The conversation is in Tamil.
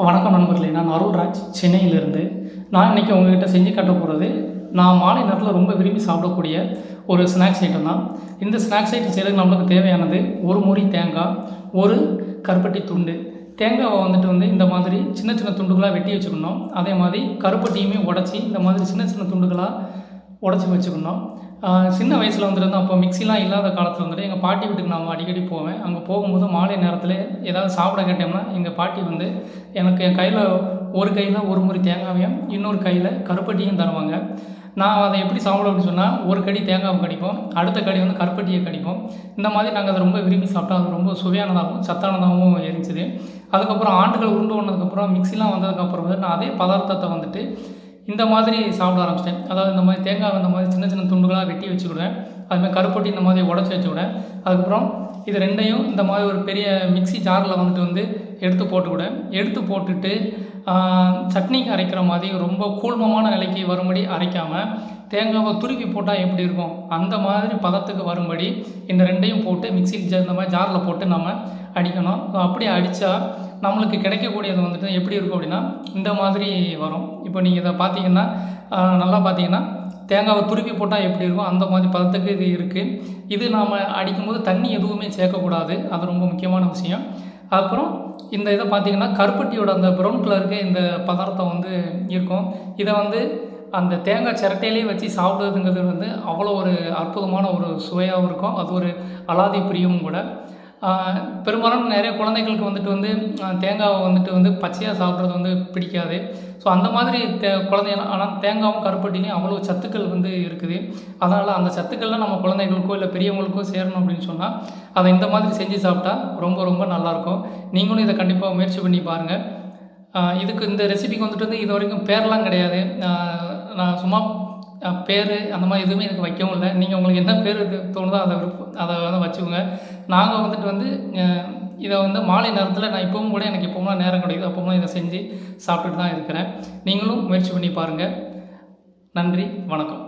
வணக்கம் நண்பர்களே, நான் அருள்ராஜ் சென்னையிலிருந்து. நான் இன்றைக்கி உங்கள்கிட்ட செஞ்சு காட்ட போகிறது நான் மாலை நேரத்தில் ரொம்ப விரும்பி சாப்பிடக்கூடிய ஒரு ஸ்நாக்ஸ் ஐட்டம் தான். இந்த ஸ்நாக்ஸ் ஐட்டம் செய்கிறதுக்கு நம்மளுக்கு தேவையானது ஒரு மூடி தேங்காய், ஒரு கருப்பட்டி துண்டு. தேங்காவை வந்து இந்த மாதிரி சின்ன சின்ன துண்டுகளாக வெட்டி வச்சுக்கணும். அதே மாதிரி கருப்பட்டியுமே உடச்சி இந்த மாதிரி சின்ன சின்ன துண்டுகளாக உடச்சி வச்சுக்கணும். சின்ன வயசில் வந்துட்டு அப்போ மிக்சிலாம் இல்லாத காலத்தில் வந்துட்டு எங்கள் பாட்டி வீட்டுக்கு நான் அடிக்கடி போவேன். அங்கே போகும்போது மாலை நேரத்தில் ஏதாவது சாப்பிட கேட்டோம்னா எங்கள் பாட்டி வந்து எனக்கு என் கையில் ஒரு முறி தேங்காவையும் இன்னொரு கையில் கருப்பட்டியும் தருவாங்க. நான் அதை எப்படி சாப்பிட அப்படின்னு சொன்னால், ஒரு கடி தேங்காவை கடிப்போம், அடுத்த கடி வந்து கருப்பட்டியை கடிப்போம். இந்த மாதிரி நாங்கள் அதை ரொம்ப விரும்பி சாப்பிட்டோம். அது ரொம்ப சுவையானதாகவும் சத்தானதாகவும் இருந்துச்சு. அதுக்கப்புறம் ஆண்டுகள் உருண்டு வந்ததுக்கப்புறம் மிக்சிலாம் வந்ததுக்கப்புறம் வந்து நான் அதே பதார்த்தத்தை வந்துட்டு இந்த மாதிரி சாப்பிட ஆரம்பிச்சிட்டேன். அதாவது இந்த மாதிரி தேங்காய் இந்த மாதிரி சின்ன சின்ன துண்டுகளாக வெட்டி வச்சுக்கிடுவேன். அதுமாதிரி கருப்பட்டி இந்த மாதிரி உடச்சி வச்சுக்கிடுவேன். அதுக்கப்புறம் இது ரெண்டையும் இந்த மாதிரி ஒரு பெரிய மிக்சி ஜாரில் வந்து எடுத்து போட்டுவிடுவேன். எடுத்து போட்டுட்டு சட்னிக்கு அரைக்கிற மாதிரி ரொம்ப கூழ்மமான நிலைக்கு வரும்படி அரைக்காமல், தேங்காவை துருவி போட்டால் எப்படி இருக்கும் அந்த மாதிரி பதத்துக்கு வரும்படி இந்த ரெண்டையும் போட்டு மிக்சி இந்த மாதிரி ஜாரில் போட்டு நம்ம அடிக்கணும். அப்படி அடித்தா நம்மளுக்கு கிடைக்கக்கூடியது வந்துட்டு எப்படி இருக்கும் அப்படின்னா இந்த மாதிரி வரும். இப்போ நீங்கள் இதை பார்த்தீங்கன்னா, நல்லா பார்த்தீங்கன்னா தேங்காவை துருவி போட்டால் எப்படி இருக்கும் அந்த மாதிரி பதத்துக்கு இது இருக்குது. இது நாம் அடிக்கும்போது தண்ணி எதுவுமே சேர்க்கக்கூடாது. அது ரொம்ப முக்கியமான விஷயம். அப்புறம் இந்த இதை பார்த்திங்கன்னா கருப்பட்டியோட அந்த ப்ரௌன் கலருக்கு இந்த பதார்த்தம் வந்து இருக்கும். இதை வந்து அந்த தேங்காய் சிரட்டையிலே வச்சு சாப்பிடுறதுங்கிறது அவ்வளோ ஒரு அற்புதமான ஒரு சுவையாகவும் இருக்கும். அது ஒரு அலாதி பிரியமும் கூட. பெரும்பாலும் நிறைய குழந்தைகளுக்கு வந்துட்டு தேங்காவை வந்துட்டு பச்சையாக சாப்பிட்றது பிடிக்காது. ஸோ அந்த மாதிரி குழந்தைகள், ஆனால் தேங்காவும் கருப்பட்டிலையும் அவ்வளோ சத்துக்கள் இருக்குது. அதனால் அந்த சத்துக்கள்லாம் நம்ம குழந்தைகளுக்கோ இல்லை பெரியவங்களுக்கோ சேரணும் அப்படின்னு சொன்னால் அதை இந்த மாதிரி செஞ்சு சாப்பிட்டா ரொம்ப ரொம்ப நல்லாயிருக்கும். நீங்களும் இதை கண்டிப்பாக முயற்சி பண்ணி பாருங்கள். இதுக்கு இந்த ரெசிபிக்கு வந்துட்டு இது வரைக்கும் பேர்லாம் கிடையாது. நான் சும்மா பேர் அந்த மாதிரி எதுவுமே எனக்கு வைக்கவும் இல்லை. நீங்கள் உங்களுக்கு என்ன பேர் இது தோணுதோ அதை வச்சுக்கோங்க. நாங்கள் வந்துட்டு இதை மாலை நேரத்தில் நான் இப்போவும் கூட எனக்கு எப்போவும் நேரம் கிடைக்குது, அப்போவும் இதை செஞ்சு சாப்பிட்டுட்டு தான் இருக்கிறேன். நீங்களும் முயற்சி பண்ணி பாருங்கள். நன்றி, வணக்கம்.